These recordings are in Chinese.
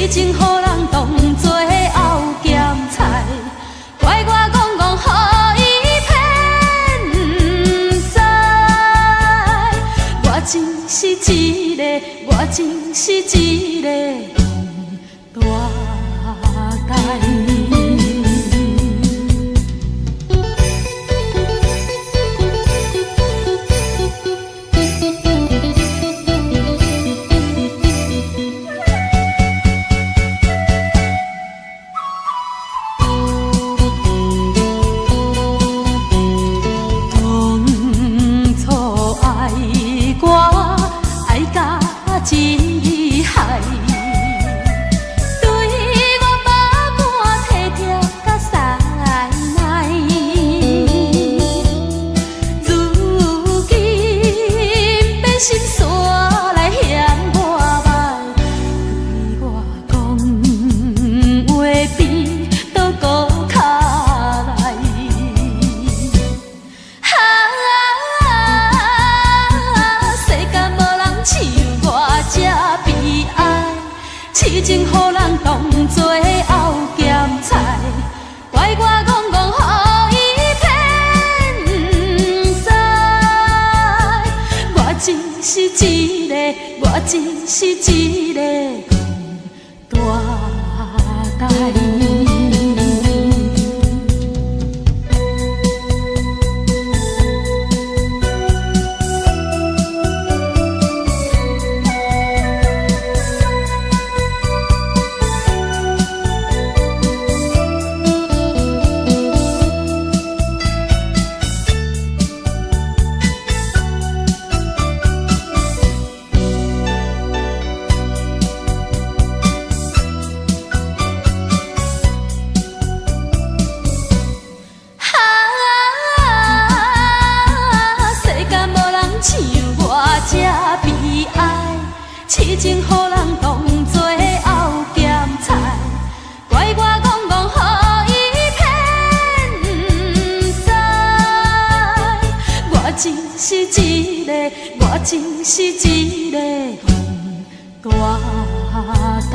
痴情予人当作后咸菜，怪我戆戆予伊骗不知。我真是一个，我真是一个大台。真厉害，对我把肝体贴甲塞奶。如今变心酸来嫌我歹，对我讲话比倒高脚来。世间无人像这悲哀，痴情予人当作后咸菜，怪我戆戆予伊骗不知。我真是一个，我真是一个大台。痴情予人当作后咸菜，怪我戆戆予伊骗不知。我真是一个，我真是一个大台。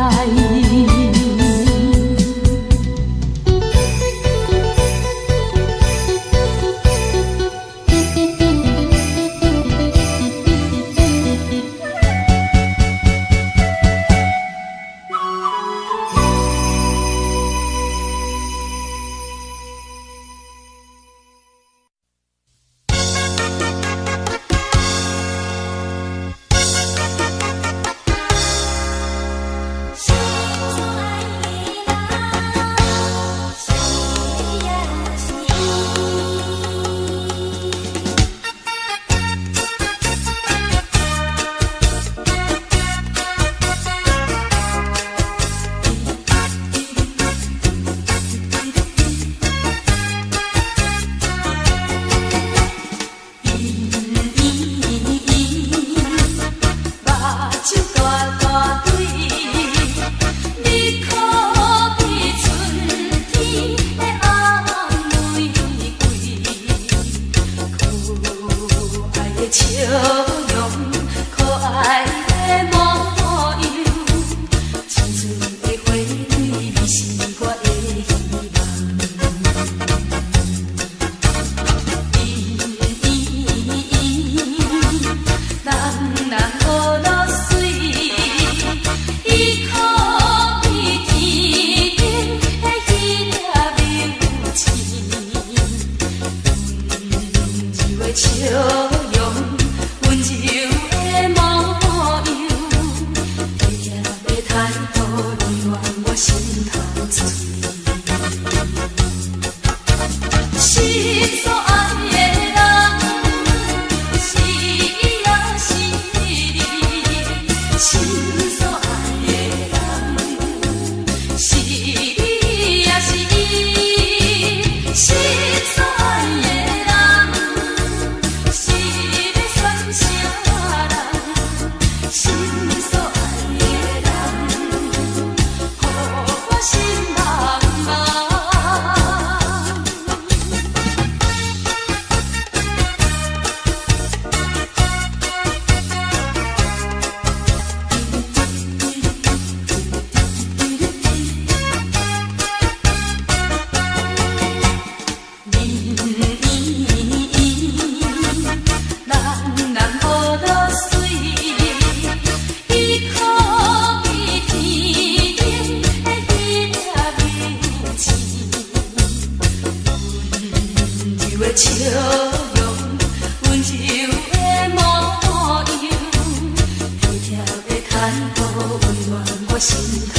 予温暖我心头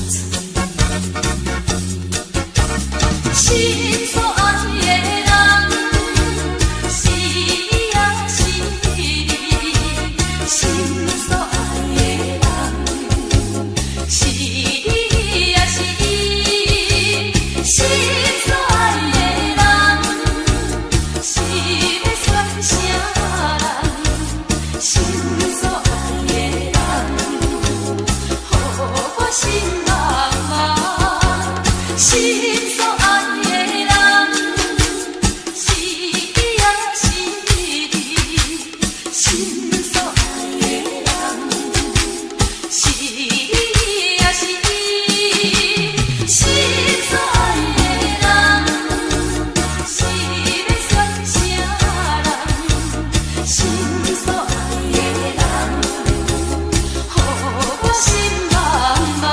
嘴。心所爱的人，是呀是你；心所爱的人，是你呀是伊。心所爱的人，是要选啥人？心所爱的人，予我心茫茫。心所爱的人，是你呀是你。心所爱的人，是你呀是伊。心所爱的人，是要选啥人？心所爱的人，予我心茫茫。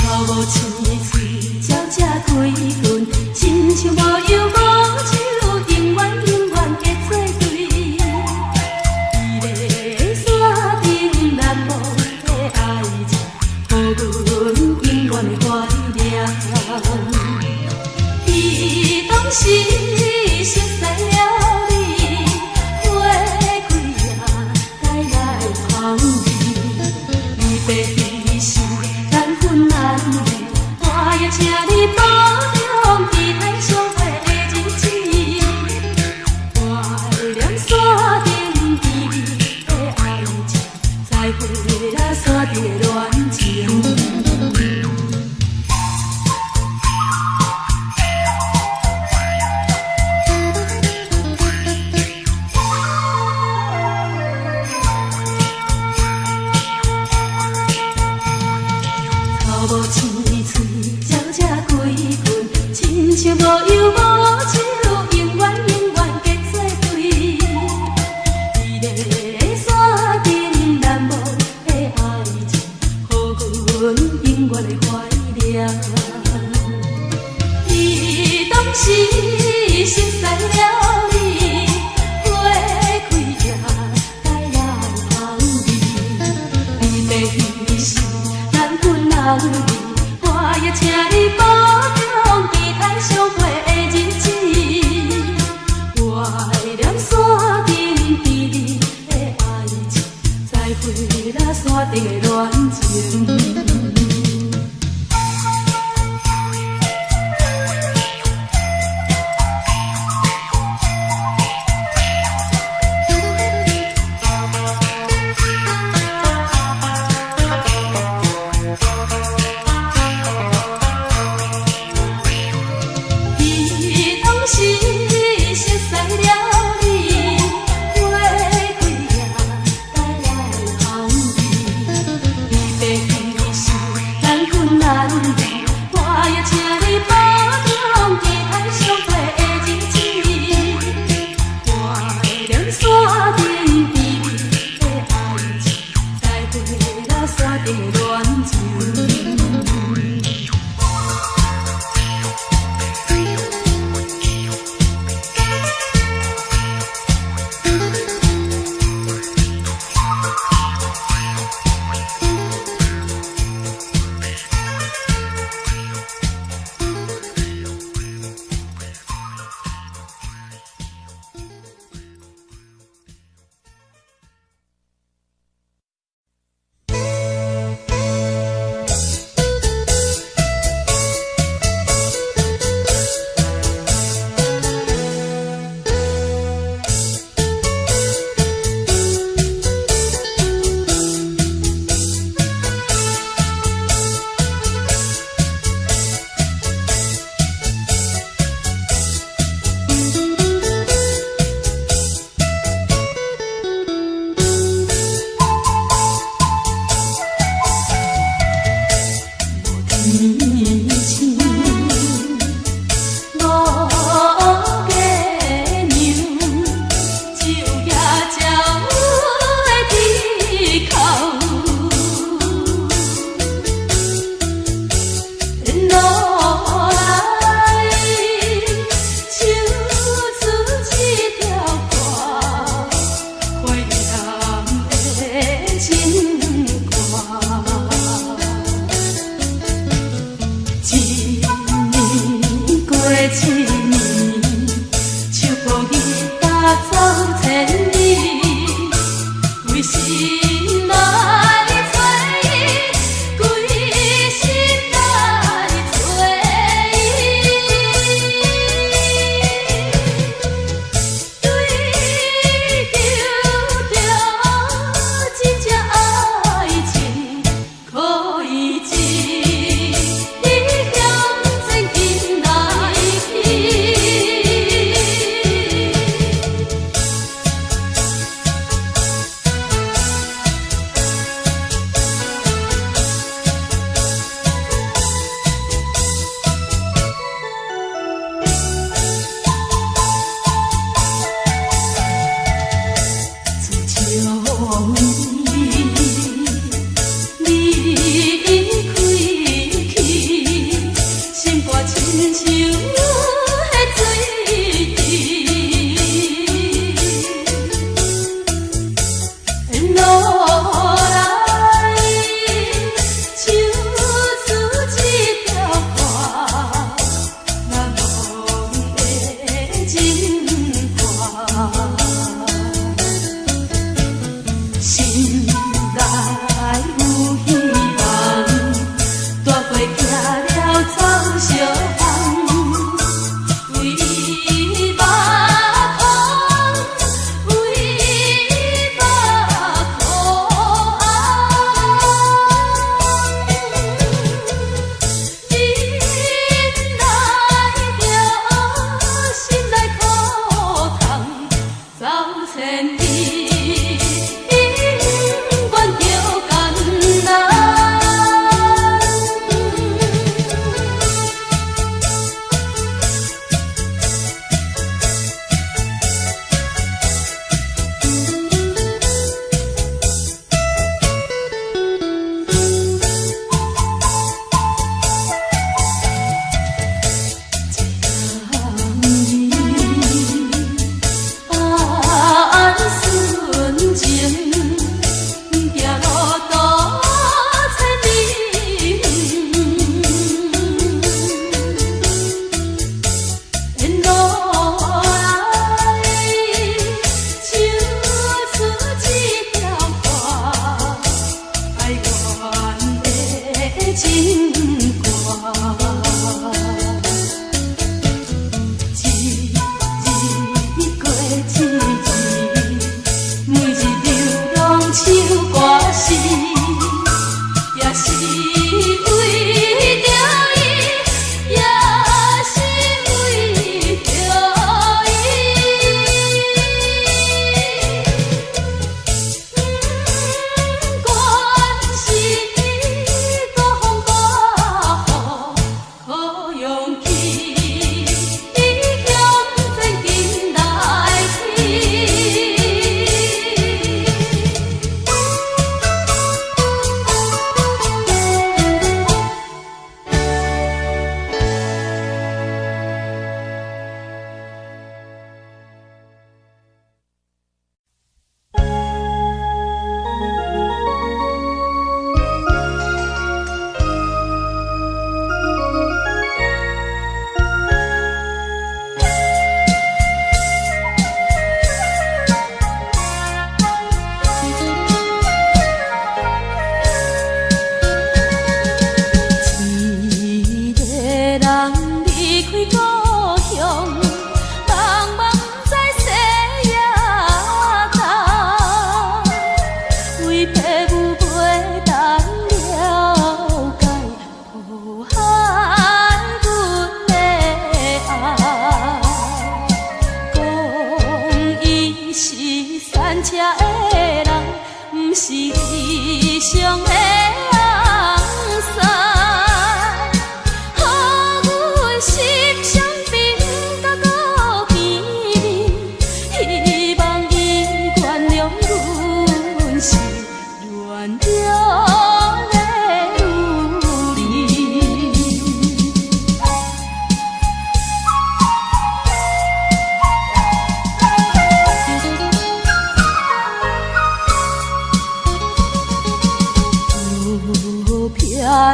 草无青翠，鸟只归群，亲像无忧无愁，永远永远结做对。伊个山顶难忘的爱情，予阮永远的怀念。伊当时熟悉了你，花开呀，带来芳味。离别伊是难分难离，我也请你保重期待相会的日子。怀念山顶甜蜜的爱情，再会啦山顶的恋情。草无青翠，鸟只归群，亲像无忧无愁，永远永远结做对。伊个山顶难忘的爱情，予阮永远的怀念。伊当时熟悉了你，花开呀，带来芳味。离别伊是难分难离，我也请你保重期待相会的日子。怀念山顶甜蜜的爱情，再会啦山顶的恋情。伊当时熟悉了你，花开呀，带来芳味。离别伊是难分难离，我也请你保重期待相会的日子。怀念山顶甜蜜的爱情，再会啦山顶的恋情。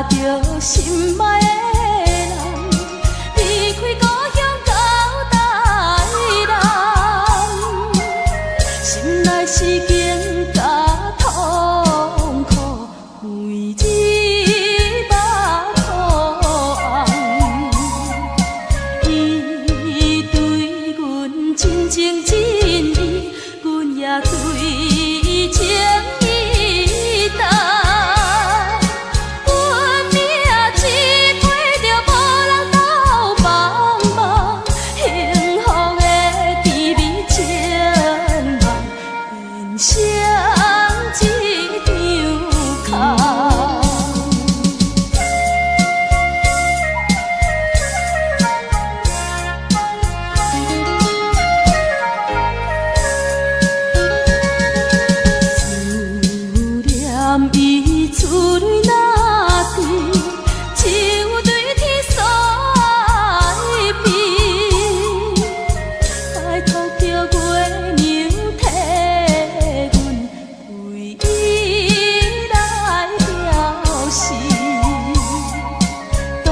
着心爱的人，离开故乡到台南，心内是惊甲痛苦，每日目土红。伊对阮真情真意，阮也对伊情意重。阮命一过着无人斗帮忙，幸福的甜蜜千万，变成一张空。伊厝内若甜，就对天所爱变。拜托叫月娘替阮为伊来表示，当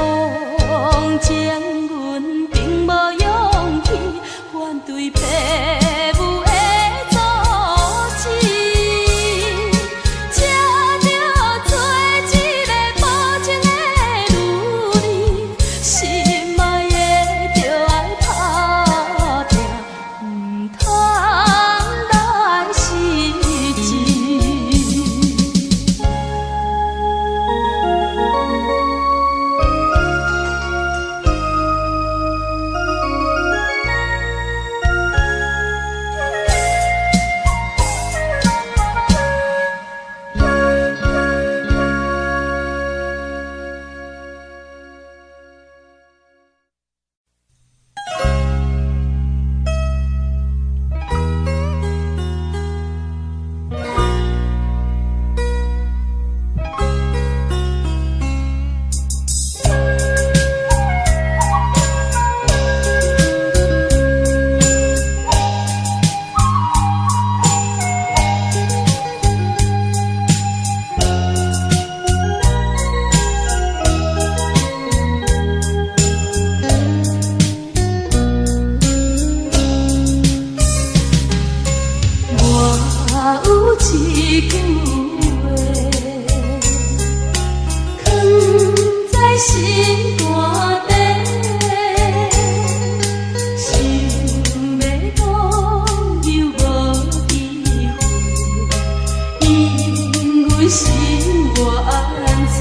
前阮并无勇气反对父母的阻止。有一句话，藏在心肝底，想要讲又无机会，因为心愿切。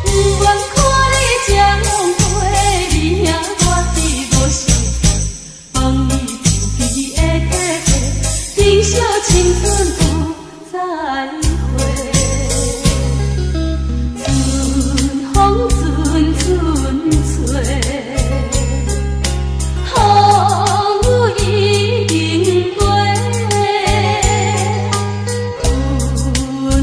不愿看你这样过，你兄我弟无相伴，放你手机的体，珍惜青春有再会。春风阵阵吹，风雨已经过，阮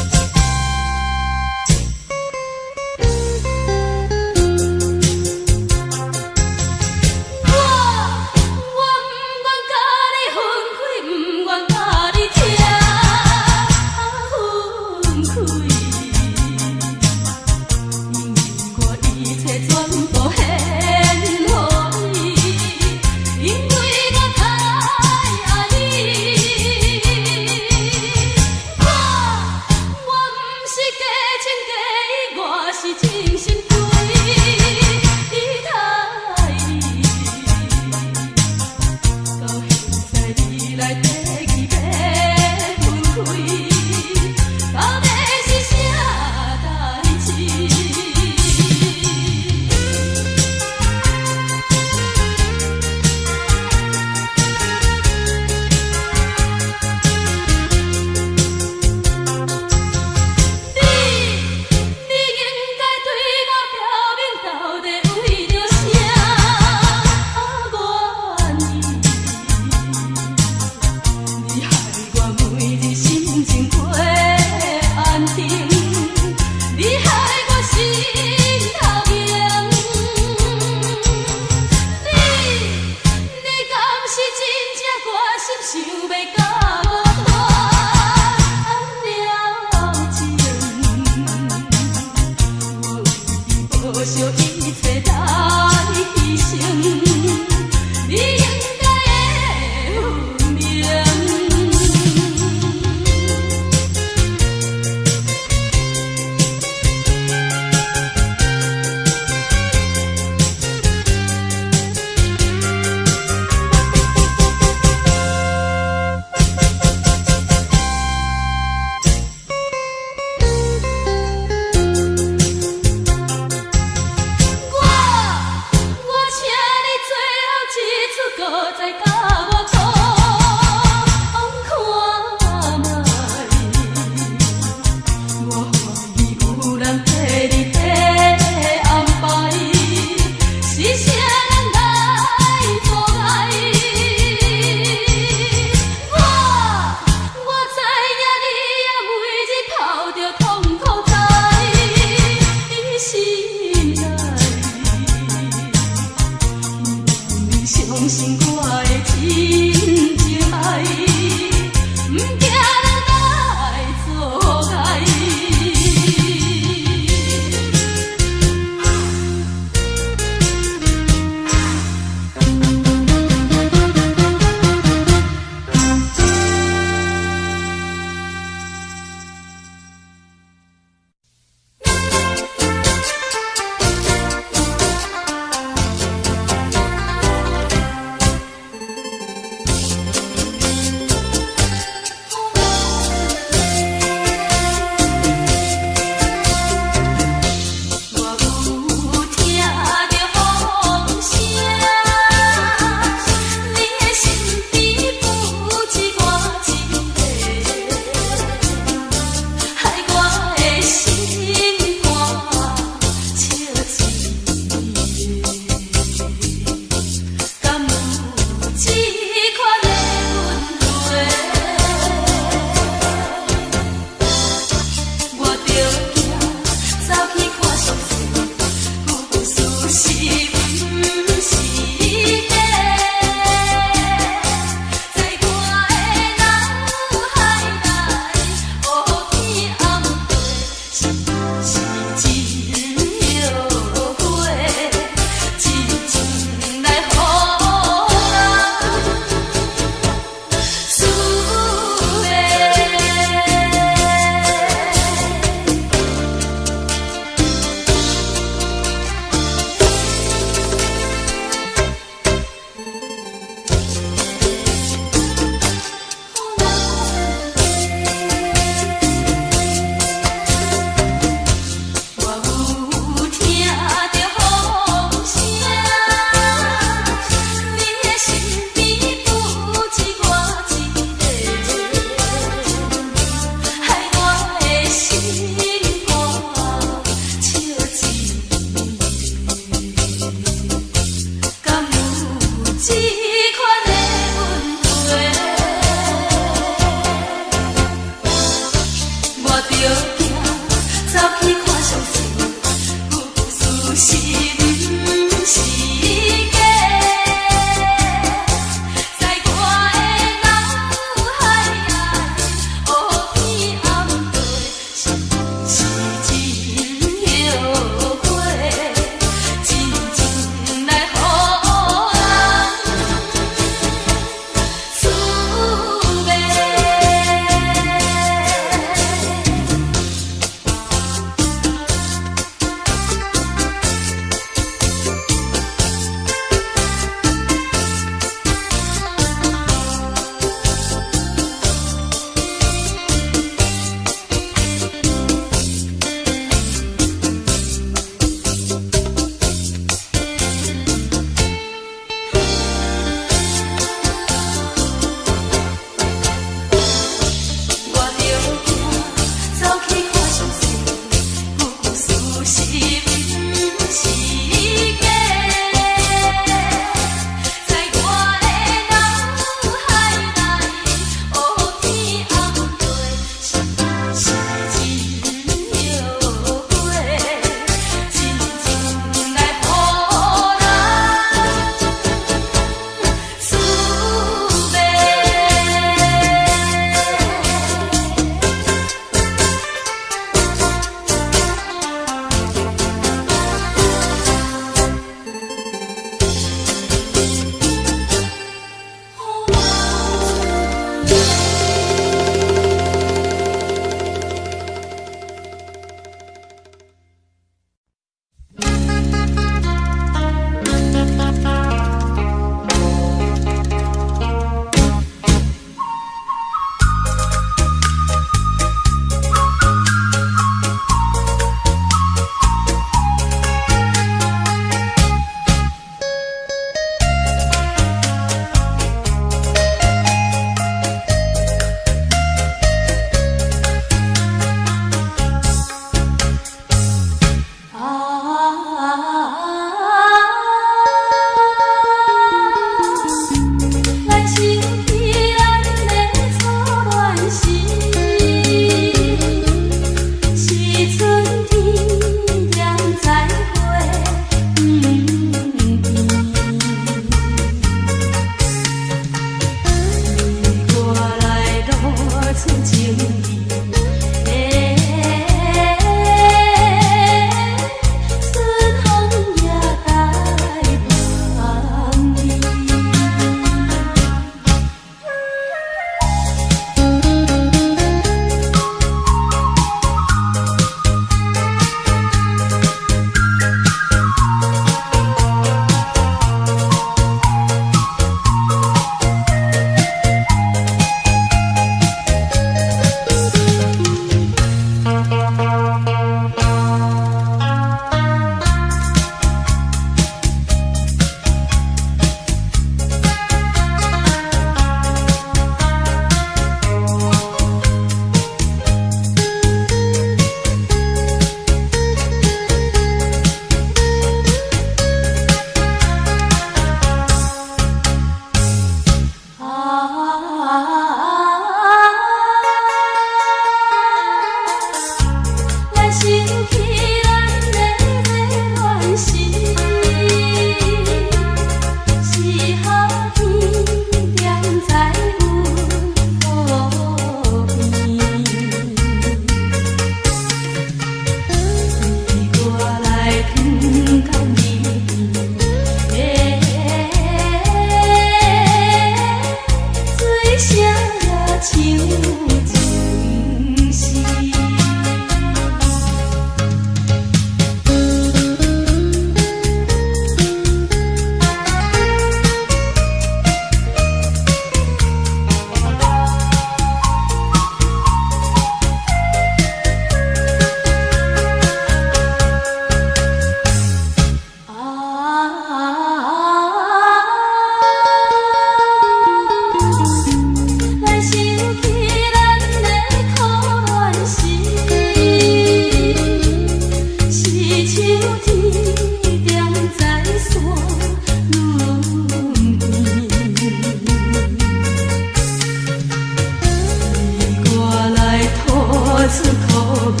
出苦味。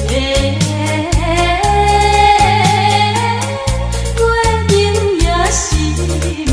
月影也心稀微。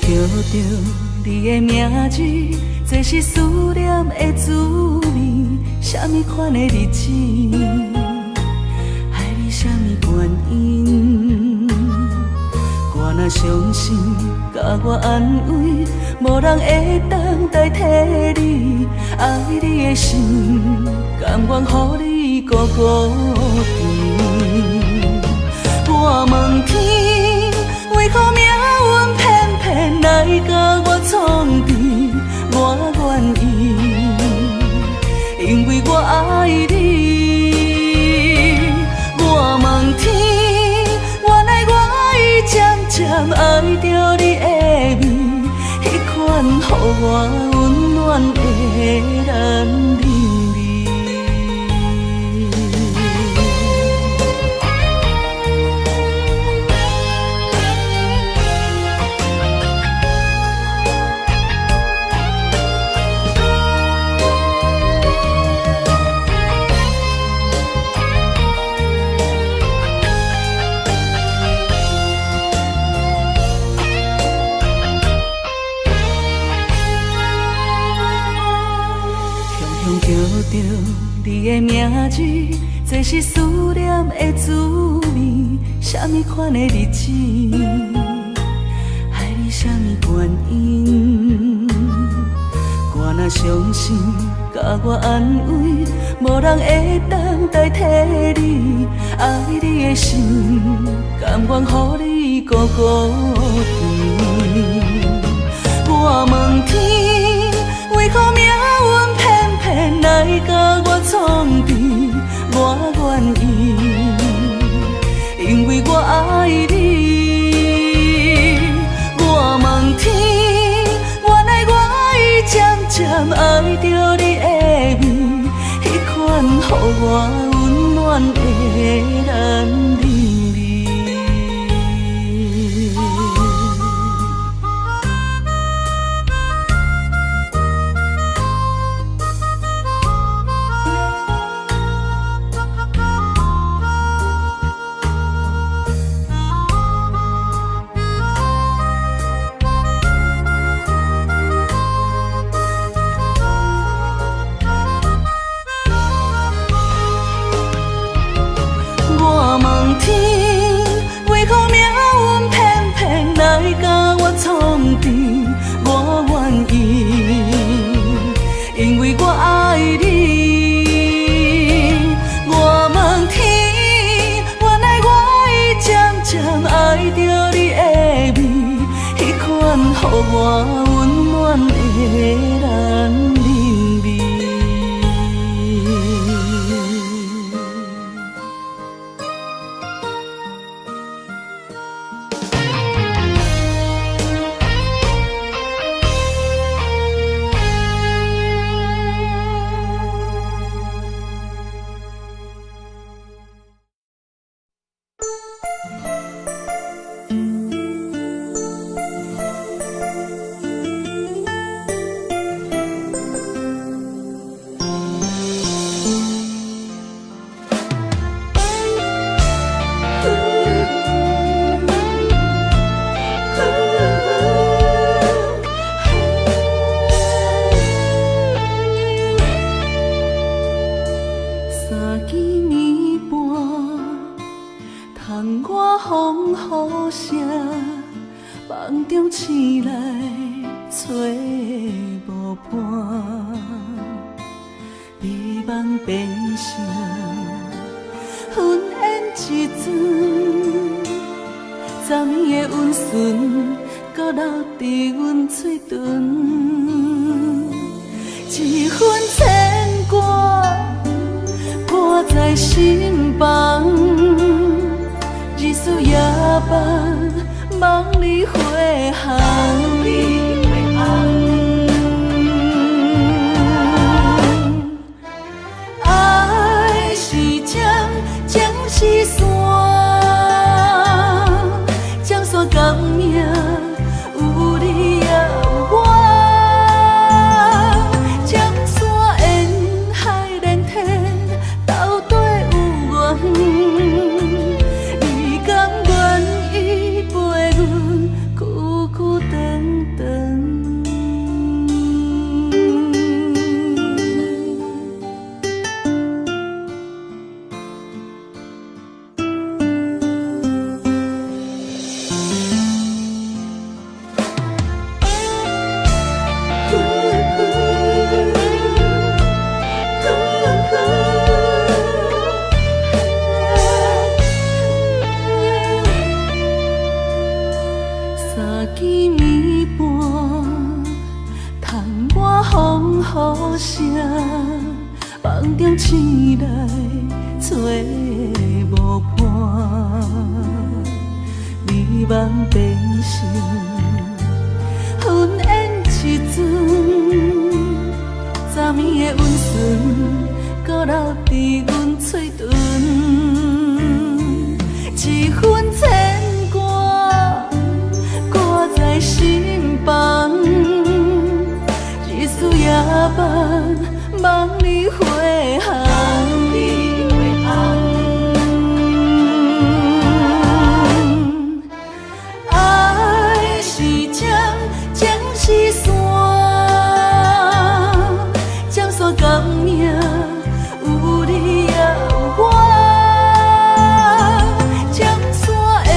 叫着你的名字，这是思念的滋味。什么款的日子，爱你什么原因？原若伤心，甲我安慰，无人会当代替你。爱你的心，甘愿予你孤孤甜。我问天，为何命运偏偏来甲我创治？我愿意，因为我爱你。我问天，原来我已渐渐爱着你的美，迄款予我温暖的男人味。叫着你的名字，这是思念的滋味。什么款的日子，爱你什么原因？我若伤心，甲我安慰，无人会当代替你。爱你的心，甘愿予你孤孤甜。我问天，为何命运偏偏来甲我创治？我愿意，因为我爱你。我问天，原来我已渐渐爱着你的美，迄款予我温暖的男人味。我问天，为何命运偏偏来甲我创治？我愿意，因为我爱你。我问天，原来我已渐渐爱着你的美，迄款予我温暖的男人味。梦中醒来找无伴，美梦变成云烟一阵，昨暝的温顺，搁留伫阮嘴唇，一份牵挂挂在心房，日思夜梦。梦里回航，爱是江，江是山，江山甘命有你也有我，江山沿海连天，斗底有缘，你甘愿意陪阮久久长长？见暝半，窗外风雨声，梦中醒来找无伴，美梦变成云烟一阵，昨暝的温存，搁留伫阮嘴唇，一份牵挂挂在心房，日思夜梦，梦里回航。爱是针，情是线，针线共命，有你也有我。针线沿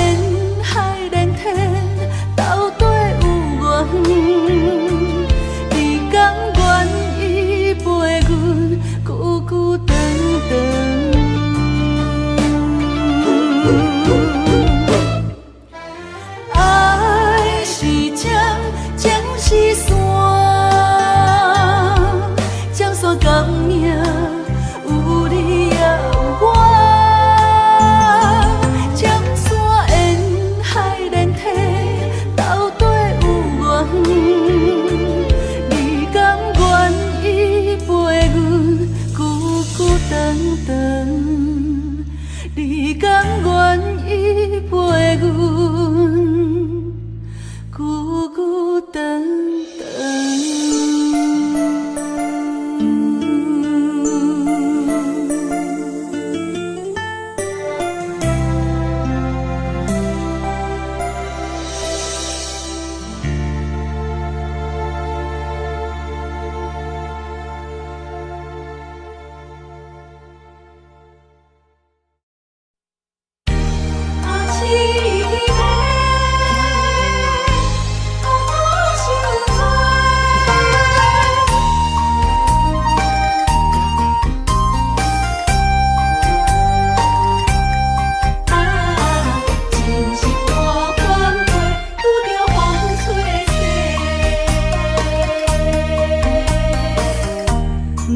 海连天，斗底有缘。你甘愿意陪阮，久久长长。爱是针，情是线，针线共命，有你也有我。针线沿海连天，斗底有缘。你甘愿意陪阮，久久长长。你甘愿意陪阮，久久长长。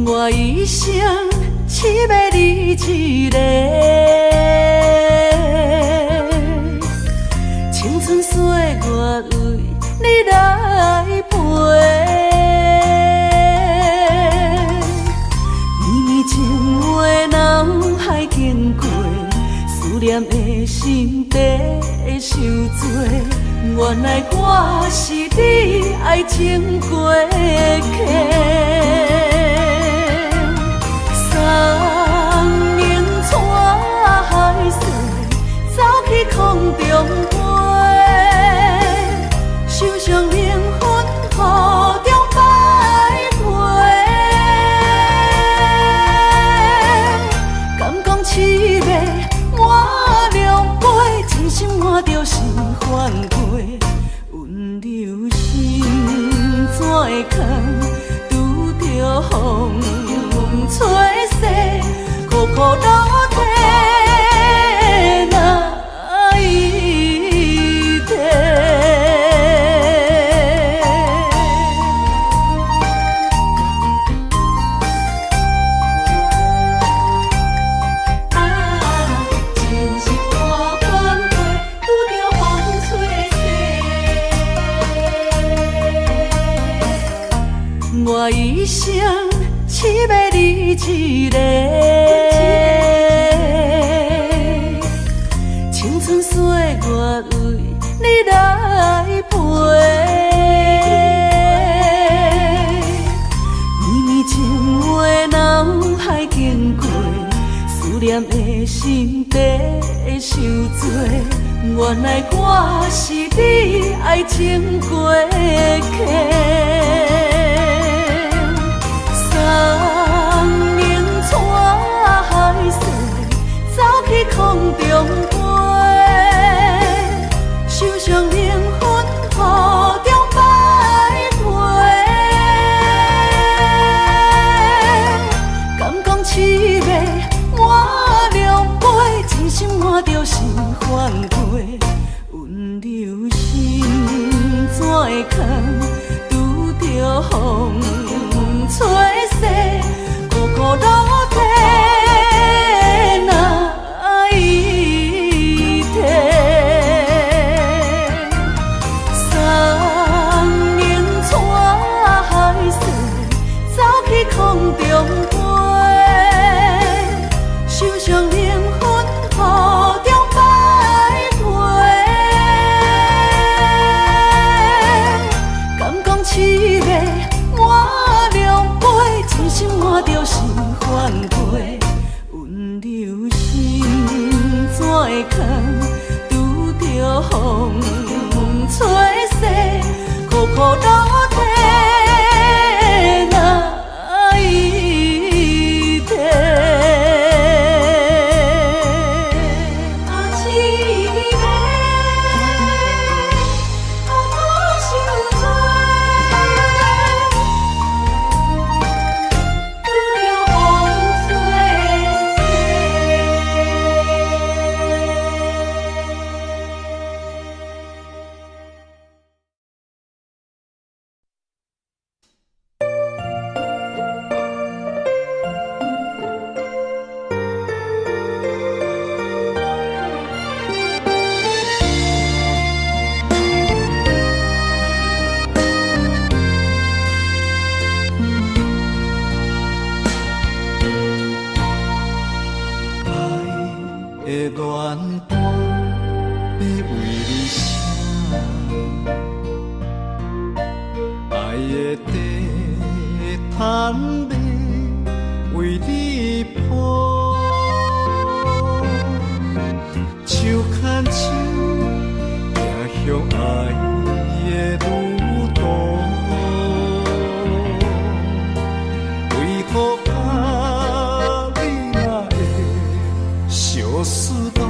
我一生只要你一个，青春岁月为你来陪。绵绵情话脑海经过，思念的心底会受罪。原来我是你爱情过客。送明带海水，走去空中飞，受伤灵魂雨中摆回。敢讲凄美满两杯，真心换着是反悔。温柔心怎会空，拄着风吹逝，苦苦流涕哪一天？真是半款花，拄着风吹逝。我一生只要你一个，青春岁月为你来陪。绵绵情话脑海经过，思念的心底会受罪。原来我是你爱情过客。送明带海水，走去空中飞，受伤灵魂雨中摆回。敢讲凄美满两杯，真心换着是反悔。温柔心空，拄着风吹洗，苦苦落地哪一天？三年带海水，走去空中飞，手上灵魂雨中徘徊。敢讲凄美满两杯，真心换着是反悔。温柔心怎会空？拄着风吹洗，苦苦落地哪一天？啊，凄美，苦苦伤多，拄着风吹洗。爱的恋伴要为你写，爱的地毯要为你铺，手牵手走向爱的路途，为何啊你若会相思路？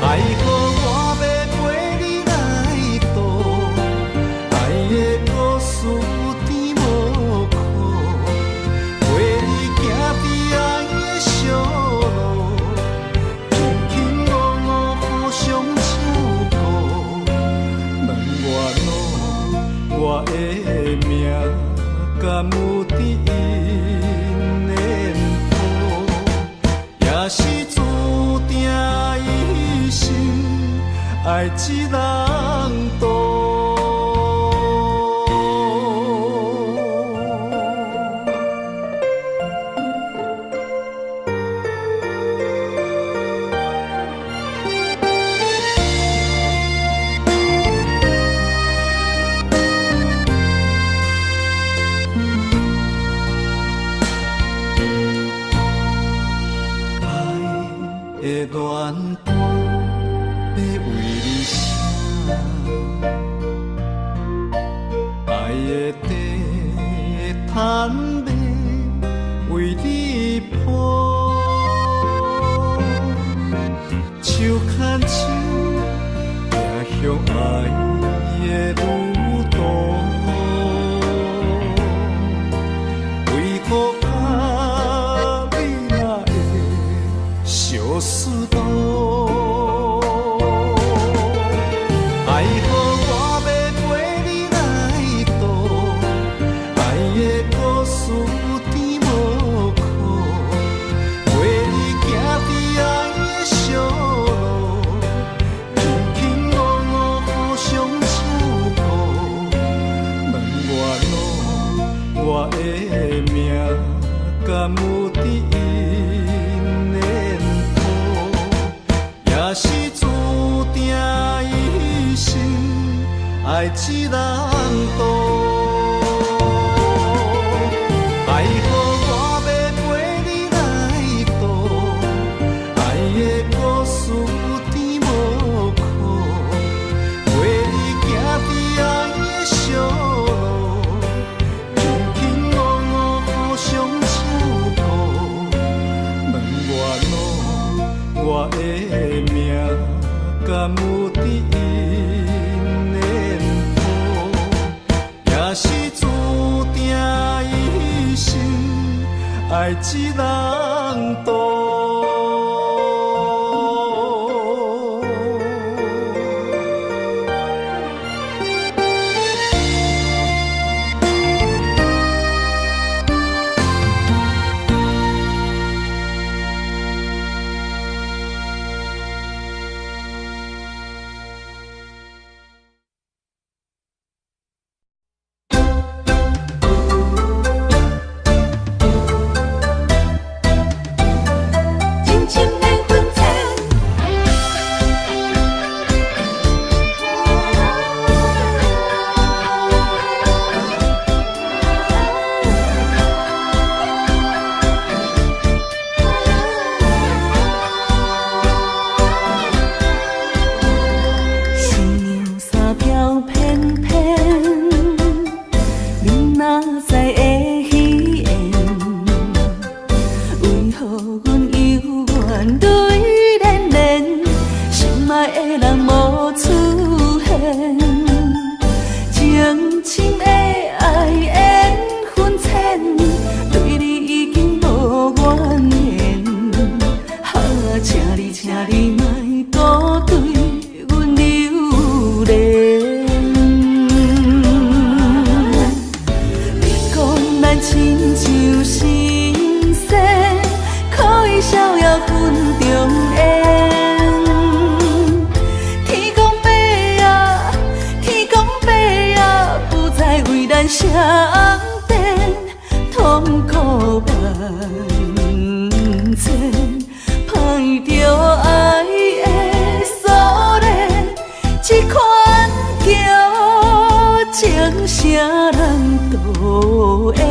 爱好我要陪你来渡，爱的故事甜无苦，陪你行伫爱的小路，轻轻误误互相照顾。问我路，我的命敢有伫因的谱，也是注定一生爱一人渡。的恋伴要为你写，爱的地毯要为你铺，手牵手走向爱的路途，为何啊你若会相思路？爱好我要陪你来渡，爱的故事甜无苦，陪你行伫爱的小路，轻轻误误互相照顾。问我路，我的命敢有伫因的谱，也是注定一生爱一人渡。爱好我要陪你来渡，爱的故事甜无苦，陪你行伫爱的小路，轻轻误误互相照顾。问我路，我的命敢有伫因的谱，也是注定一生爱一人渡。爱的人无出现，情深的爱缘分浅，对你已经无怨言。请你莫搁对阮留恋。你讲咱亲像神仙，可以逍遥分中缘。天公伯啊，天公伯啊，不再为咱相电，痛苦万千。歹着爱的锁链，这款叫情啥人导演？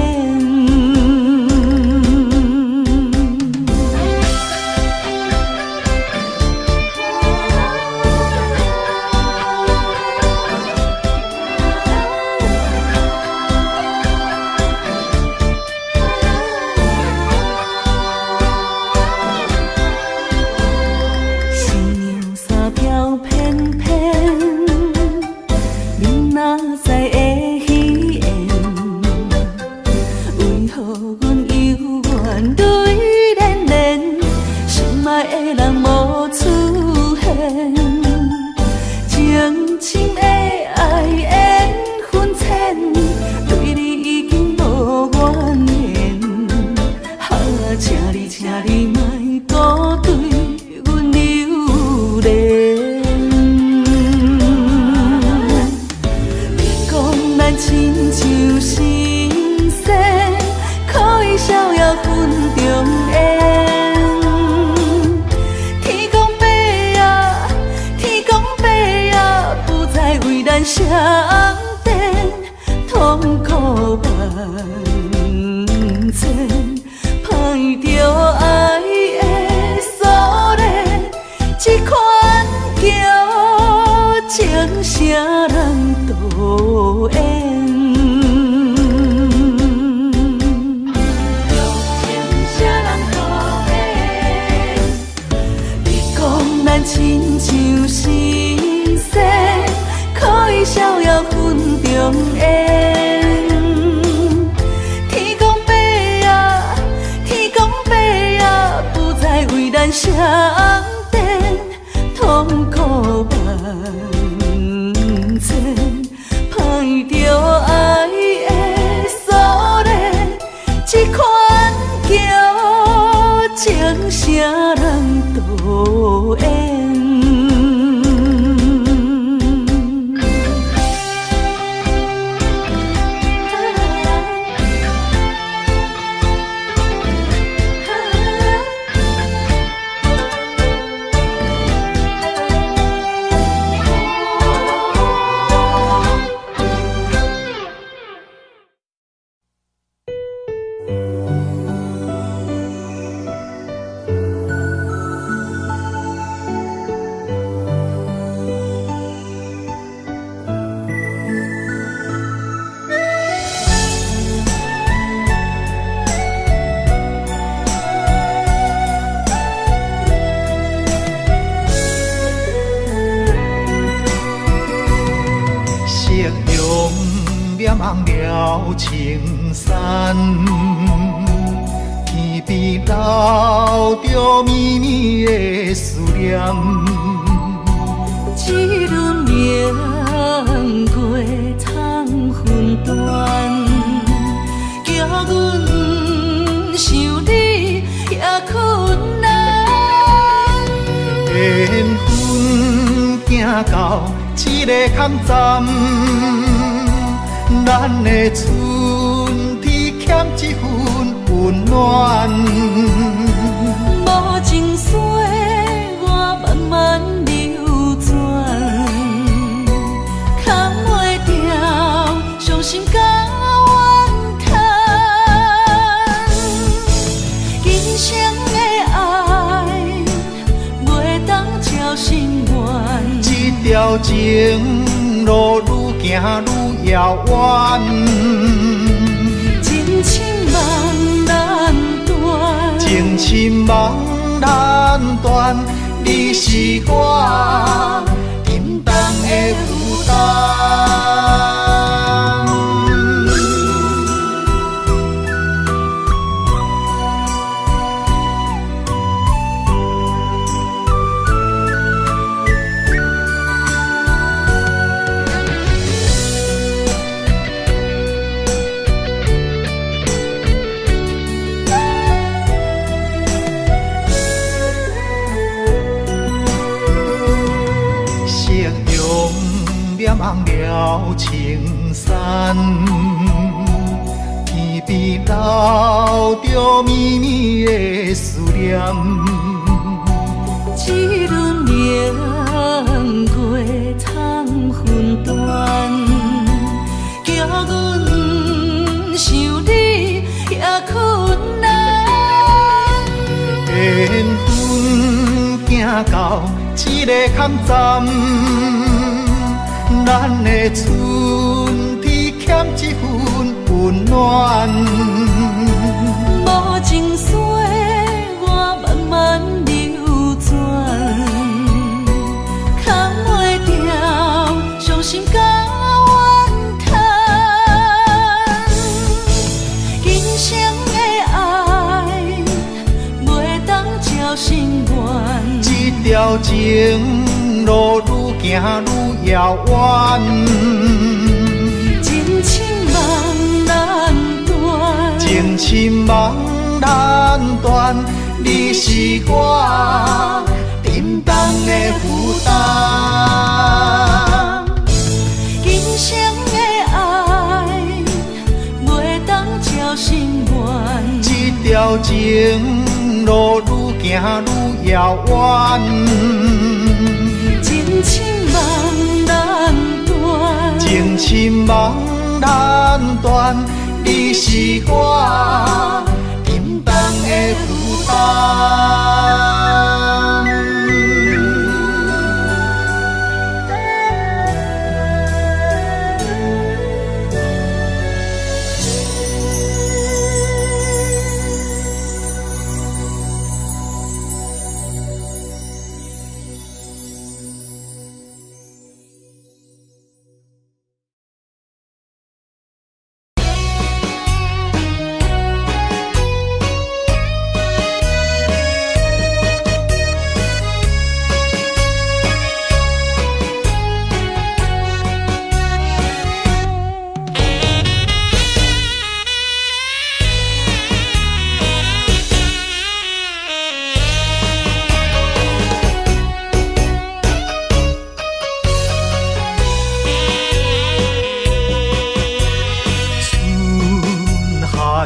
相电痛苦万千，歹着爱的锁链，这款叫情啥人导演？你讲咱亲像神仙，可以逍遥分中缘。天公伯啊，天公伯啊，不再为咱相电，痛苦万千。歹着爱的锁链，这款叫情啥人导演？望了青山，天边留着绵绵的思念。一轮明月窗昏断，叫阮想你也困难。缘分行到这个坎站。咱的春天欠一份温暖，无情水我慢慢流转，扛袂掉伤心甲怨叹。今生的爱袂当照心愿，这条情路愈行愈遥远，情深梦难断，情深梦难断，你是我夕阳染红了青山，天边留着绵绵的思念。一轮明月藏魂断，叫阮想你也困难。缘分行到一个坎站，咱的春天欠一份温暖。无情水我慢慢流转，扛袂掉伤心甲怨叹。今生的爱袂当照心愿，这条情路愈行愈遥远，情深梦难断，情深梦难断，你是我沉重的负担。今生的爱袂当照心愿，这条情路愈行愈遥远，情深梦难断，情深梦难断，你是我沉重的负担。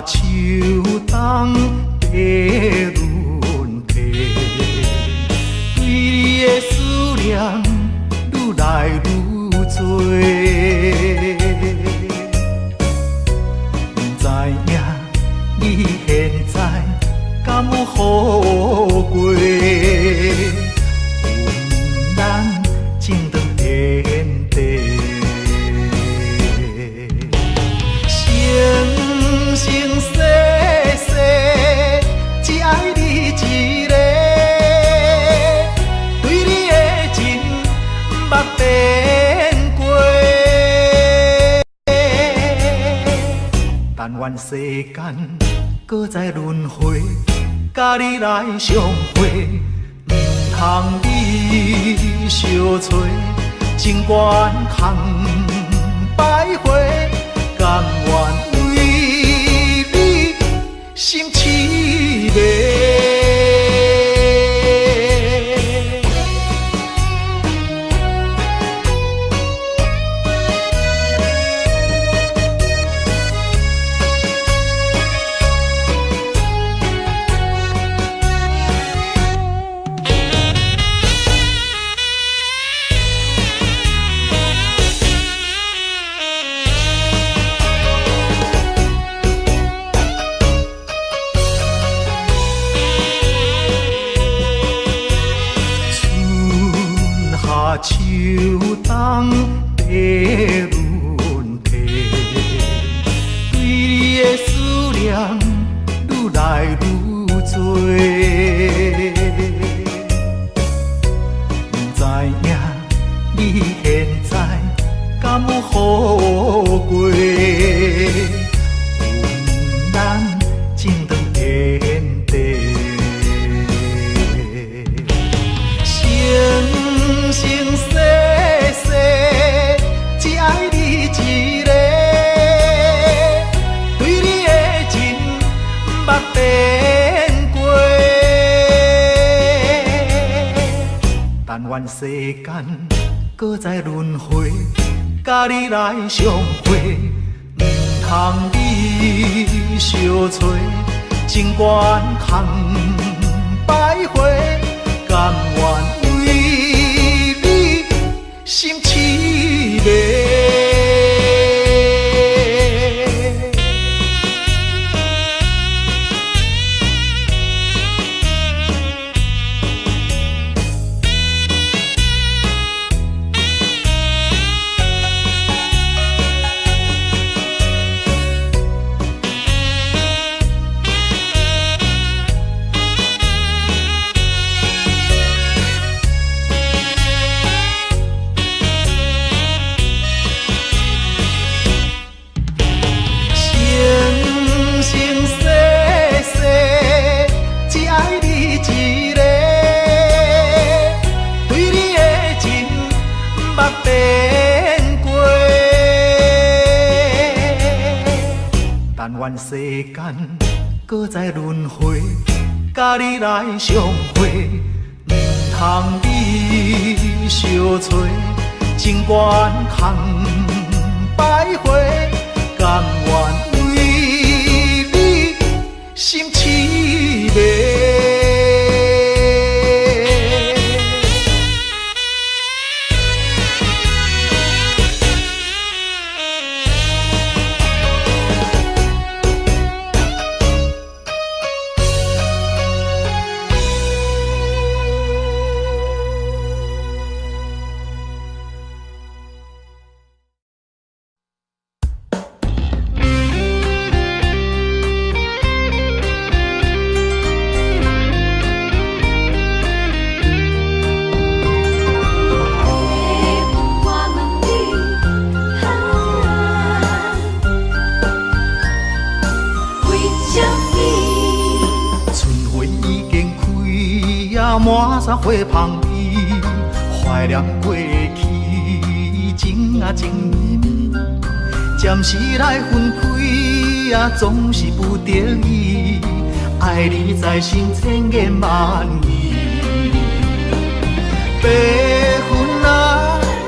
秋冬的轮替，对你的思念愈来愈多。不知影你现在敢有好过？阮咱情长天地。生生世世只爱你一个，对你的情捌变过。但愿世间搁再轮回，甲你来相会，唔通你相找，情缘空摆花，甘愿心凄迷。秋冬的轮替，对你的思念愈来愈多。不知影你现在敢有好过？阮咱情长天地。生生世世只爱你一个，对你的情捌变过。但愿世间搁再轮回，甲你来相会，唔通你相找，情缘空徘徊，甘愿为你心痴迷。世间搁再轮回，甲你来相会，唔通你相找，情缘空徘徊，甘愿为你心痴迷。满山花香味，怀念过去情啊情绵绵，暂时来分开总是不得已，爱你在心千言万语。白云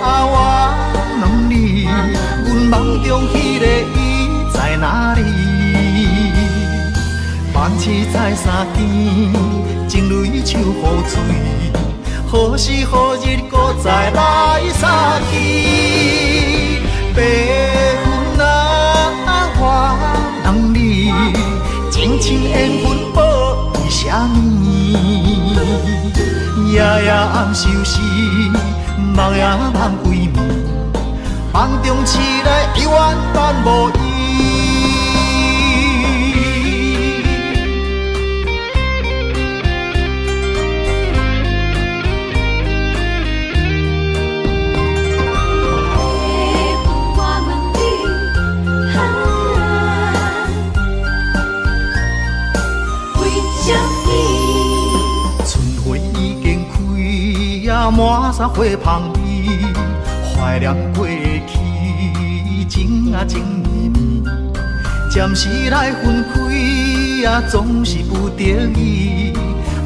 我问你，阮梦中迄个伊在哪里？放弃在山间，情泪像雨水，何时何日搁再来相见？白云我问你，情深缘分报为什么？夜夜暗相思，梦也梦归暝，梦中醒来永远等无伊。满山花香味，怀念过去情啊情绵绵，暂时来分开总是不得已，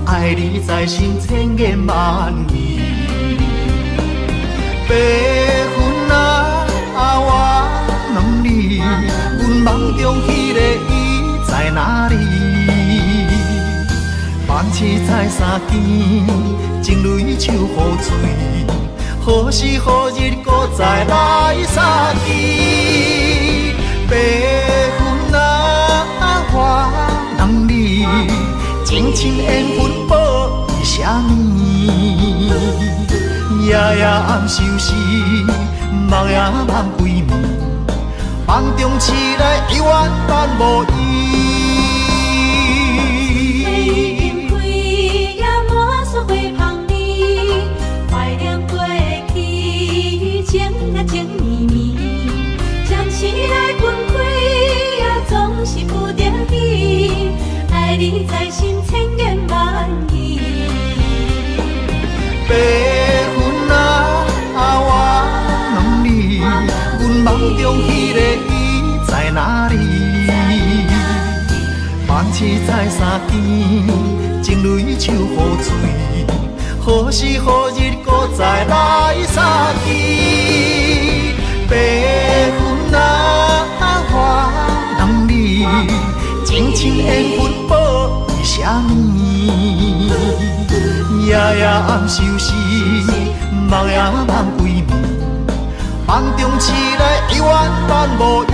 爱你在心千言万语。白云我问你，阮梦中迄个伊在哪里？放弃在山间，情泪像雨水，何时何日搁再来相见？白云我问你，情深缘分报为什么？夜夜暗相思，梦也梦归暝，梦中醒来永远等无伊。情绵绵，暂时来分开总是不得已，爱你在心千言万语。白云我问你，阮梦中迄个伊在哪里？放弃在山间，情泪像雨水，何时何日搁再来相见？夜暗相思，梦也梦归暝，梦中醒来犹原等无伊。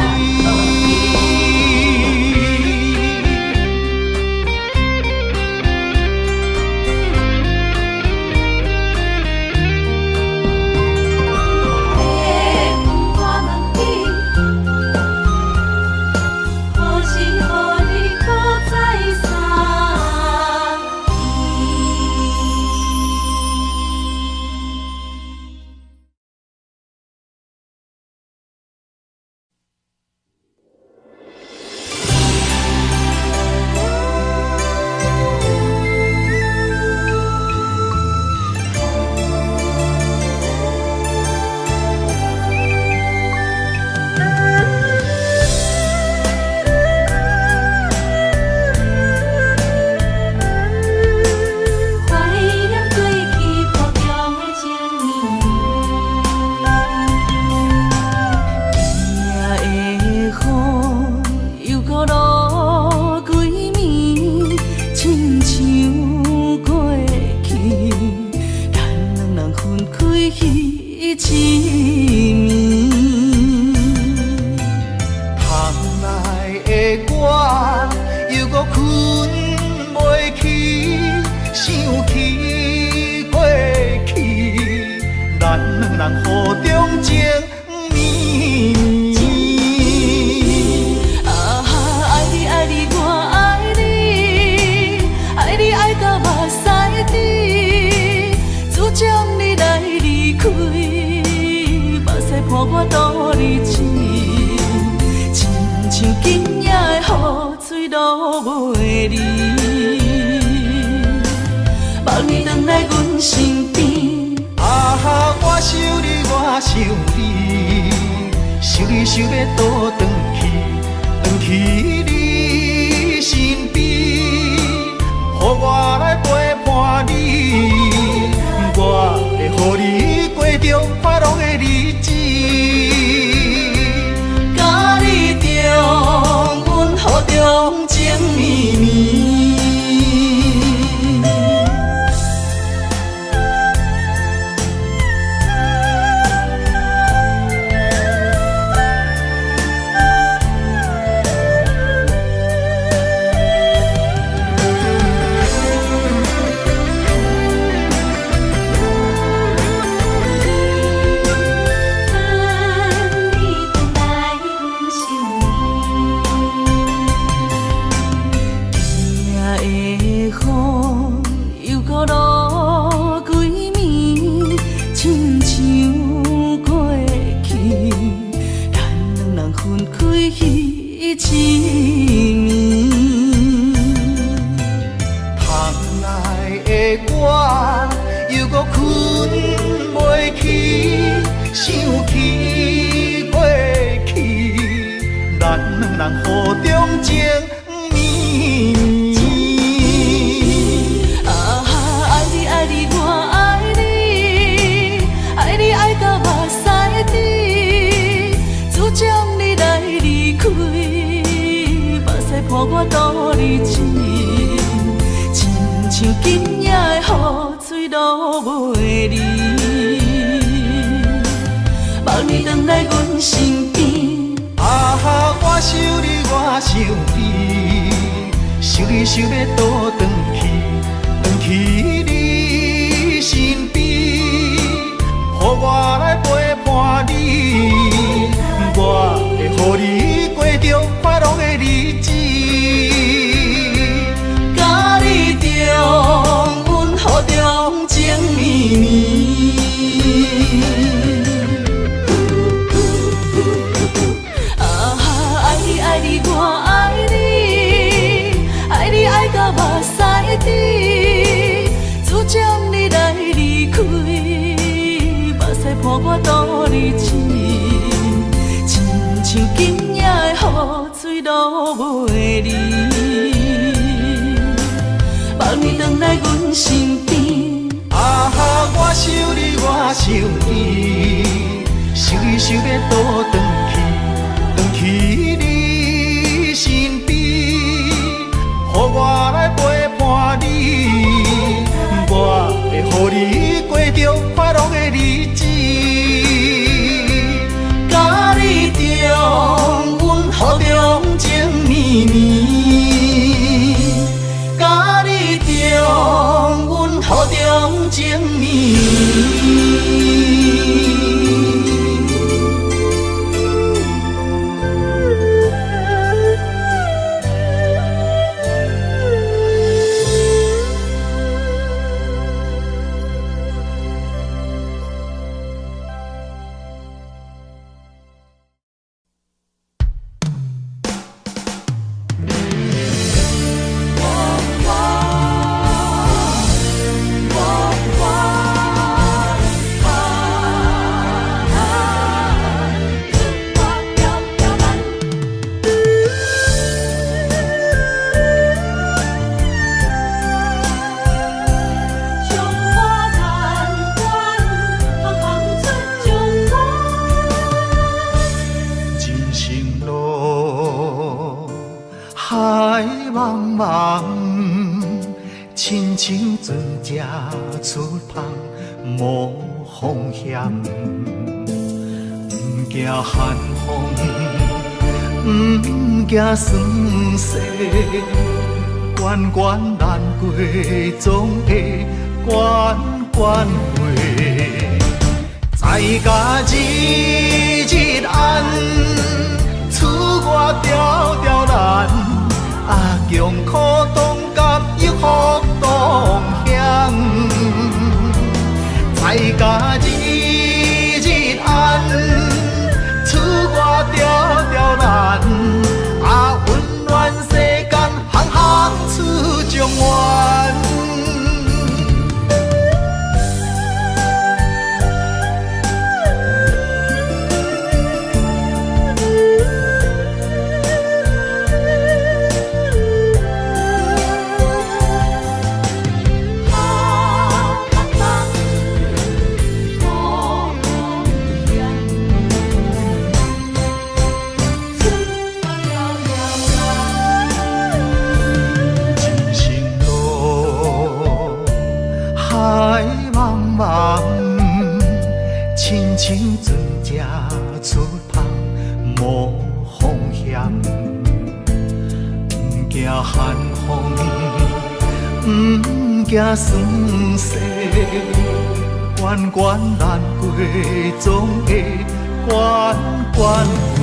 茫茫，亲像船只出航，无风险，不惊寒风，不惊酸涩，关关难过，总会关关过。在家日日暗，厝外条条难，啊，强苦当甘，抑福当享。在家日日暗，厝外条条难，啊，温暖世间，行行出状元。亲像船只出航，无风险，不惊寒风，不惊酸涩，关关难过，总会关关过。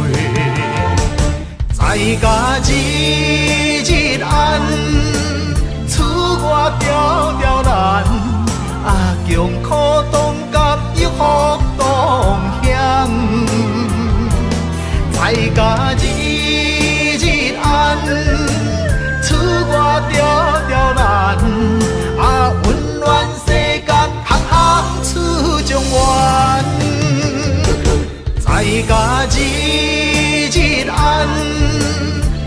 在家日日暗，厝外条条难，啊，强苦当甘，抑福当享。在家日日暗，厝外条条难，啊，温暖世间，行行出状元。在家日日暗，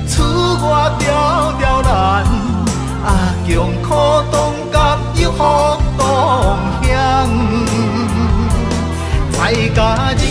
厝外条条难，啊，强苦当甘，抑福当享。在家日